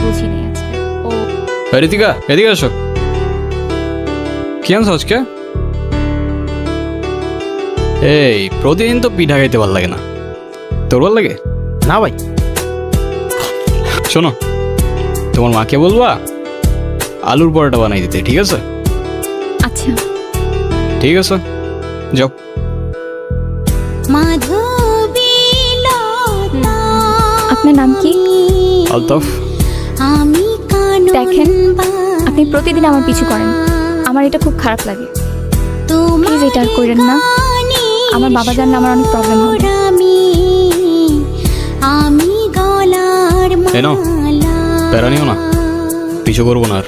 বুঝিনি আজকে। ও ঋতিকা, এদিকে আসো। কি আনছো আজকে? এই প্রতিদিন তো পিঠা খাইতে ভালো লাগে না, তোর ভালো লাগে? না ভাই। শোনো, তোমার মাকে বলবা আলুর পরোটা বানাই দিতে, ঠিক আছে? আচ্ছা ঠিক আছে, যাও। আপনার নাম কি? আলতাফ। দেখেন, আপনি প্রতিদিন আমার পিছু করেন, আমার এটা খুব খারাপ লাগে। প্লিজ এটা আর করেন না, আমার বাবা জানলে আমার অনেক প্রবলেম হবে। প্যারা নিও না, পিছু করবো না আর।